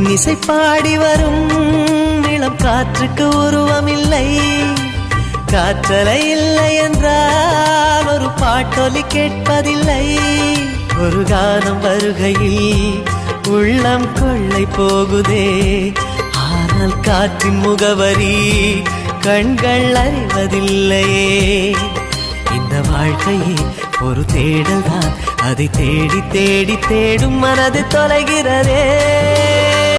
இன்னிசை பாடி வரும் இளம் காற்றுக்கு உருவமில்லை. காற்றலை இல்லை என்றால் ஒரு பாட்டொலி கேட்பதில்லை. ஒரு கானம் வருகையில் உள்ளம் கொள்ளை போகுதே. ஆனால் காற்றின் முகவரி கண்கள் அறிவதில்லையே. இந்த வாழ்க்கையே ஒரு தேடல் தான். அதை தேடி தேடி தேடும் மனது தொலைகிறதே.